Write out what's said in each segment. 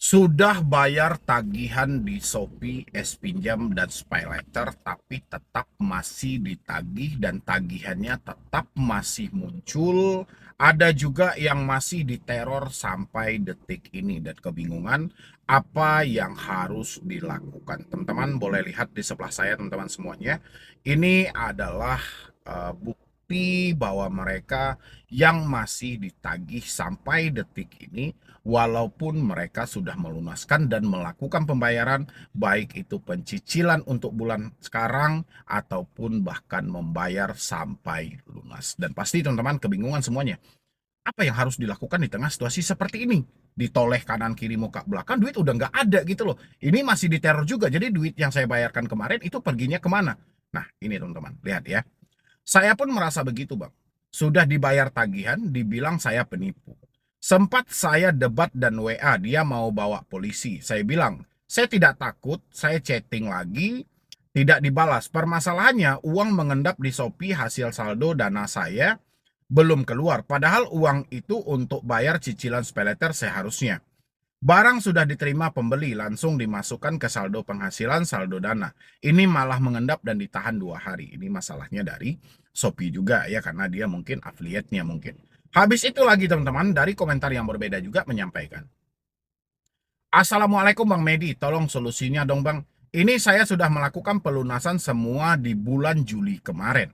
Sudah bayar tagihan di Shopee, S-Pinjam, dan SpayLater, tapi tetap masih ditagih dan tagihannya tetap masih muncul. Ada juga yang masih diteror sampai detik ini dan kebingungan apa yang harus dilakukan. Teman-teman boleh lihat di sebelah saya, teman-teman semuanya. Ini adalah bukti bahwa mereka yang masih ditagih sampai detik ini, walaupun mereka sudah melunaskan dan melakukan pembayaran, baik itu pencicilan untuk bulan sekarang ataupun bahkan membayar sampai lunas. Dan pasti teman-teman kebingungan semuanya. Apa yang harus dilakukan di tengah situasi seperti ini? Ditoleh kanan kiri muka belakang, duit udah nggak ada gitu loh. Ini masih diteror juga. Jadi duit yang saya bayarkan kemarin itu perginya kemana? Nah ini teman-teman, lihat ya. Saya pun merasa begitu, Bang. Sudah dibayar tagihan, dibilang saya penipu. Sempat saya debat dan WA, dia mau bawa polisi. Saya bilang, saya tidak takut, saya chatting lagi, tidak dibalas. Permasalahannya, uang mengendap di Shopee hasil saldo dana saya belum keluar. Padahal uang itu untuk bayar cicilan SpayLater seharusnya. Barang sudah diterima pembeli, langsung dimasukkan ke saldo penghasilan, saldo dana. Ini malah mengendap dan ditahan 2 hari. Ini masalahnya dari Shopee juga ya, karena dia mungkin affiliate-nya mungkin. Habis itu lagi teman-teman, dari komentar yang berbeda juga menyampaikan. Assalamualaikum Bang Medi, tolong solusinya dong Bang. Ini saya sudah melakukan pelunasan semua di bulan Juli kemarin.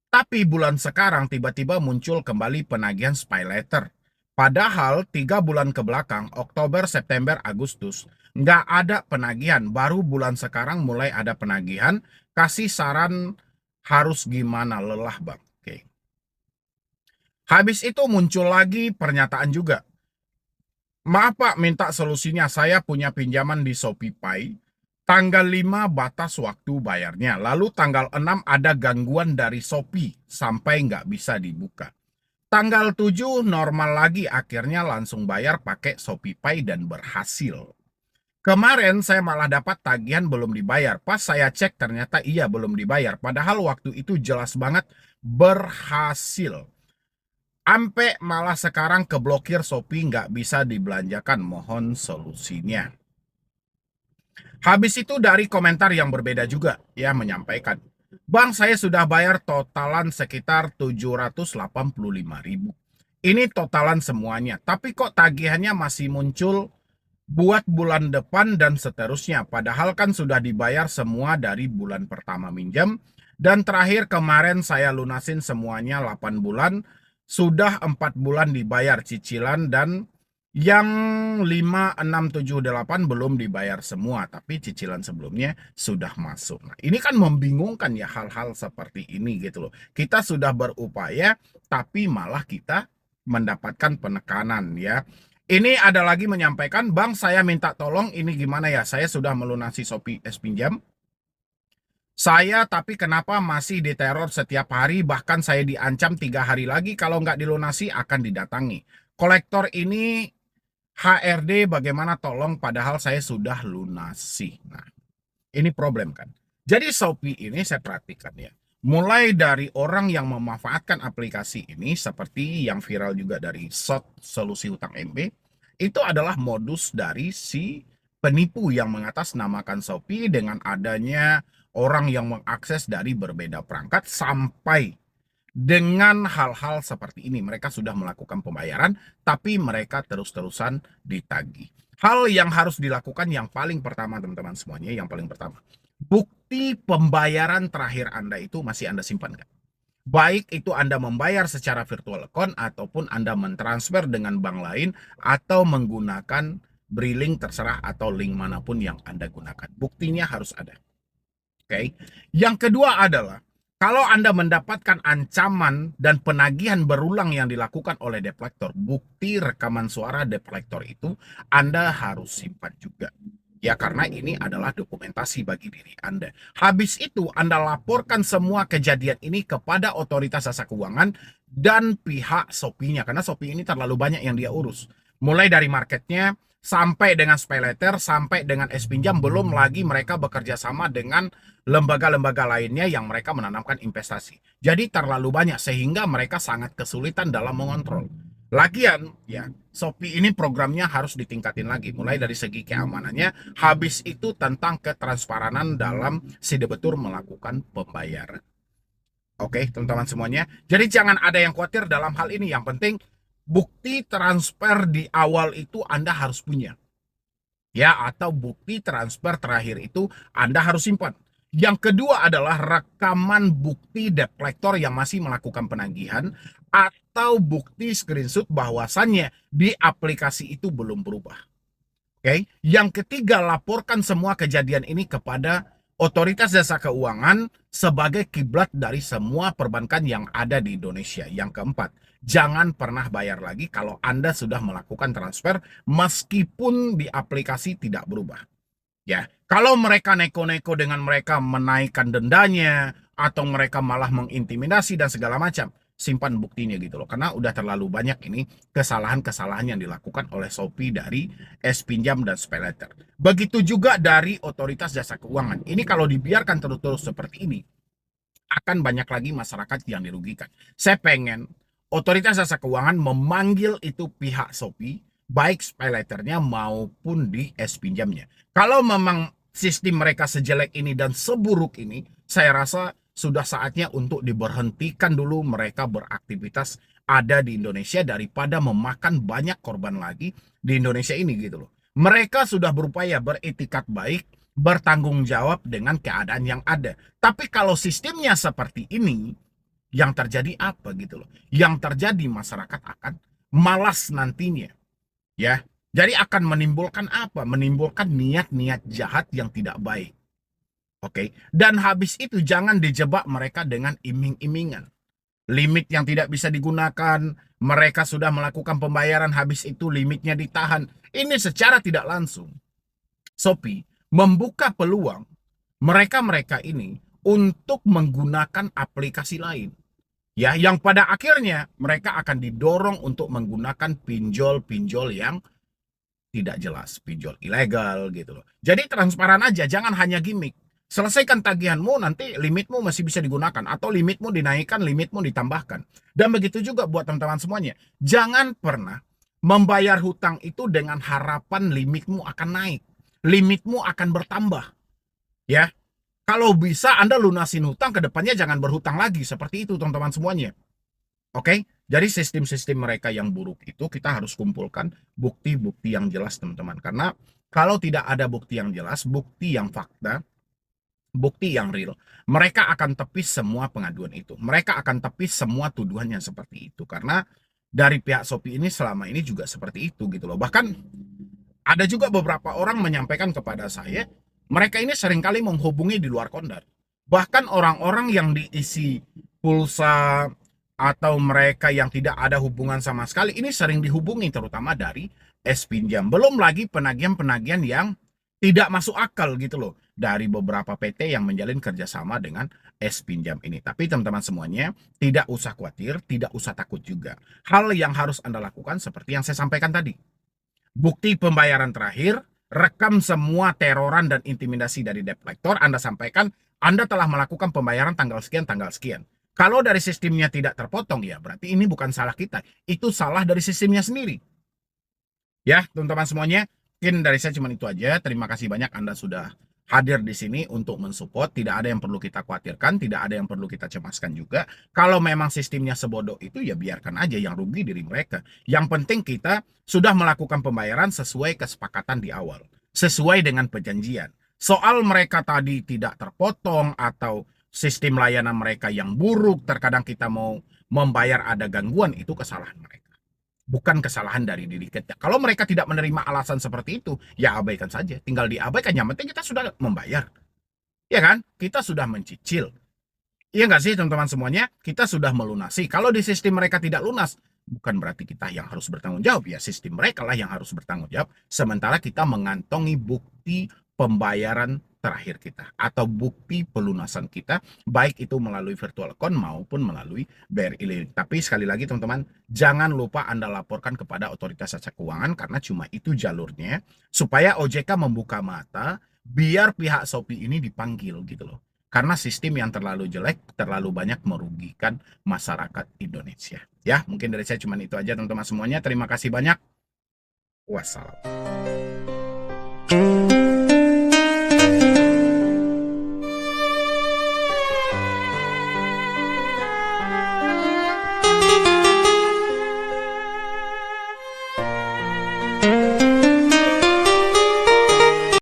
Tapi bulan sekarang tiba-tiba muncul kembali penagihan SpayLater. Padahal 3 bulan ke belakang, Oktober, September, Agustus, nggak ada penagihan. Baru bulan sekarang mulai ada penagihan. Kasih saran harus gimana, lelah Bang. Oke. Habis itu muncul lagi pernyataan juga. Maaf Pak, minta solusinya. Saya punya pinjaman di ShopeePay. Tanggal 5 batas waktu bayarnya. Lalu tanggal 6 ada gangguan dari Shopee sampai nggak bisa dibuka. Tanggal 7 normal lagi, akhirnya langsung bayar pakai ShopeePay dan berhasil. Kemarin saya malah dapat tagihan belum dibayar. Pas saya cek ternyata iya belum dibayar. Padahal waktu itu jelas banget berhasil. Ampe malah sekarang keblokir Shopee nggak bisa dibelanjakan. Mohon solusinya. Habis itu dari komentar yang berbeda juga ya menyampaikan, Bang saya sudah bayar totalan sekitar 785.000. Ini totalan semuanya, tapi kok tagihannya masih muncul buat bulan depan dan seterusnya. Padahal kan sudah dibayar semua dari bulan pertama minjam. Dan terakhir kemarin saya lunasin semuanya 8 bulan. Sudah 4 bulan dibayar cicilan dan yang 5, 6, 7, 8 belum dibayar semua, tapi cicilan sebelumnya sudah masuk. Nah, ini kan membingungkan ya hal-hal seperti ini gitu loh. Kita sudah berupaya, tapi malah kita mendapatkan penekanan ya. Ini ada lagi menyampaikan, Bang saya minta tolong ini gimana ya, saya sudah melunasi Shopee S Pinjam. Saya tapi kenapa masih diteror setiap hari, bahkan saya diancam 3 hari lagi kalau nggak dilunasi akan didatangi. Kolektor ini HRD bagaimana tolong padahal saya sudah lunasi. Nah, ini problem kan. Jadi Shopee ini saya perhatikan ya. Mulai dari orang yang memanfaatkan aplikasi ini seperti yang viral juga dari SOT Solusi Hutang MB, itu adalah modus dari si penipu yang mengatasnamakan Shopee dengan adanya orang yang mengakses dari berbeda perangkat sampai dengan hal-hal seperti ini. Mereka sudah melakukan pembayaran, tapi mereka terus-terusan ditagih. Hal yang harus dilakukan yang paling pertama, teman-teman semuanya, yang paling pertama. Bukti pembayaran terakhir Anda itu masih Anda simpan nggak? Baik itu Anda membayar secara virtual account, ataupun Anda mentransfer dengan bank lain, atau menggunakan Briling terserah, atau link manapun yang Anda gunakan. Buktinya harus ada. Oke. Yang kedua adalah, kalau Anda mendapatkan ancaman dan penagihan berulang yang dilakukan oleh debt collector, bukti rekaman suara debt collector itu Anda harus simpan juga. Ya karena ini adalah dokumentasi bagi diri Anda. Habis itu Anda laporkan semua kejadian ini kepada otoritas jasa keuangan dan pihak Shopee-nya. Karena Shopee ini terlalu banyak yang dia urus. Mulai dari marketnya, sampai dengan SpayLater, sampai dengan S-Pinjam, belum lagi mereka bekerja sama dengan lembaga-lembaga lainnya yang mereka menanamkan investasi. Jadi terlalu banyak sehingga mereka sangat kesulitan dalam mengontrol. Lagian ya, Shopee ini programnya harus ditingkatin lagi, mulai dari segi keamanannya, habis itu tentang ketransparan dalam si debitur melakukan pembayaran. Oke, teman-teman semuanya. Jadi jangan ada yang khawatir dalam hal ini. Yang penting bukti transfer di awal itu Anda harus punya. Ya, atau bukti transfer terakhir itu Anda harus simpan. Yang kedua adalah rekaman bukti debt collector yang masih melakukan penagihan atau bukti screenshot bahwasannya di aplikasi itu belum berubah. Oke. Yang ketiga, laporkan semua kejadian ini kepada Otoritas Jasa Keuangan sebagai kiblat dari semua perbankan yang ada di Indonesia. Yang keempat, jangan pernah bayar lagi kalau Anda sudah melakukan transfer meskipun di aplikasi tidak berubah. Ya, kalau mereka neko-neko dengan mereka menaikkan dendanya atau mereka malah mengintimidasi dan segala macam, simpan buktinya gitu loh. Karena udah terlalu banyak ini kesalahan-kesalahan yang dilakukan oleh Shopee dari S-Pinjam dan SPayLater. Begitu juga dari Otoritas Jasa Keuangan. Ini kalau dibiarkan terus-terus seperti ini, akan banyak lagi masyarakat yang dirugikan. Saya pengen Otoritas Jasa Keuangan memanggil itu pihak Shopee, baik SPayLaternya maupun di S-Pinjamnya. Kalau memang sistem mereka sejelek ini dan seburuk ini, saya rasa sudah saatnya untuk diberhentikan dulu mereka beraktivitas ada di Indonesia daripada memakan banyak korban lagi di Indonesia ini gitu loh. Mereka sudah berupaya beretikat baik, bertanggung jawab dengan keadaan yang ada. Tapi kalau sistemnya seperti ini, yang terjadi apa gitu loh? Yang terjadi masyarakat akan malas nantinya, ya. Jadi akan menimbulkan apa? Menimbulkan niat-niat jahat yang tidak baik. Oke, dan habis itu jangan dijebak mereka dengan iming-imingan. Limit yang tidak bisa digunakan, mereka sudah melakukan pembayaran, habis itu limitnya ditahan. Ini secara tidak langsung Shopee membuka peluang mereka-mereka ini untuk menggunakan aplikasi lain. Ya, yang pada akhirnya mereka akan didorong untuk menggunakan pinjol-pinjol yang tidak jelas, pinjol ilegal gitu loh. Jadi transparan aja, jangan hanya gimmick. Selesaikan tagihanmu, nanti limitmu masih bisa digunakan, atau limitmu dinaikkan, limitmu ditambahkan. Dan begitu juga buat teman-teman semuanya. Jangan pernah membayar hutang itu dengan harapan limitmu akan naik, limitmu akan bertambah. Ya, kalau bisa Anda lunasin hutang, ke depannya jangan berhutang lagi. Seperti itu teman-teman semuanya. Oke, jadi sistem-sistem mereka yang buruk itu kita harus kumpulkan bukti-bukti yang jelas teman-teman. Karena kalau tidak ada bukti yang jelas, bukti yang fakta, bukti yang real, mereka akan tepis semua pengaduan itu. Mereka akan tepis semua tuduhan yang seperti itu. Karena dari pihak Shopee ini selama ini juga seperti itu gitu loh. Bahkan ada juga beberapa orang menyampaikan kepada saya, mereka ini seringkali menghubungi di luar Kondar. Bahkan orang-orang yang diisi pulsa atau mereka yang tidak ada hubungan sama sekali, ini sering dihubungi terutama dari S-Pinjam. Belum lagi penagihan-penagihan yang tidak masuk akal gitu loh. Dari beberapa PT yang menjalin kerjasama dengan S-Pinjam ini. Tapi teman-teman semuanya, tidak usah khawatir, tidak usah takut juga. Hal yang harus Anda lakukan seperti yang saya sampaikan tadi. Bukti pembayaran terakhir, rekam semua teroran dan intimidasi dari debt collector, Anda sampaikan, Anda telah melakukan pembayaran tanggal sekian, tanggal sekian. Kalau dari sistemnya tidak terpotong, ya berarti ini bukan salah kita. Itu salah dari sistemnya sendiri. Ya, teman-teman semuanya, mungkin dari saya cuma itu aja. Terima kasih banyak Anda sudah hadir di sini untuk mensupport. Tidak ada yang perlu kita khawatirkan, tidak ada yang perlu kita cemaskan juga. Kalau memang sistemnya sebodoh itu, ya biarkan aja, yang rugi diri mereka. Yang penting kita sudah melakukan pembayaran sesuai kesepakatan di awal, sesuai dengan perjanjian. Soal mereka tadi tidak terpotong atau sistem layanan mereka yang buruk, terkadang kita mau membayar ada gangguan, itu kesalahan mereka, bukan kesalahan dari diri kita. Kalau mereka tidak menerima alasan seperti itu, ya abaikan saja. Tinggal diabaikan. Yang penting kita sudah membayar. Ya kan? Kita sudah mencicil. Iya nggak sih teman-teman semuanya? Kita sudah melunasi. Kalau di sistem mereka tidak lunas, bukan berarti kita yang harus bertanggung jawab. Ya sistem mereka lah yang harus bertanggung jawab. Sementara kita mengantongi bukti pembayaran terakhir kita atau bukti pelunasan kita, baik itu melalui virtual account maupun melalui BRI Link. Tapi sekali lagi teman-teman, jangan lupa Anda laporkan kepada Otoritas Jasa Keuangan karena cuma itu jalurnya supaya OJK membuka mata biar pihak Shopee ini dipanggil gitu loh. karena sistem yang terlalu jelek, terlalu banyak merugikan masyarakat Indonesia. Ya, mungkin dari saya cuma itu aja teman-teman semuanya. Terima kasih banyak. Wassalam.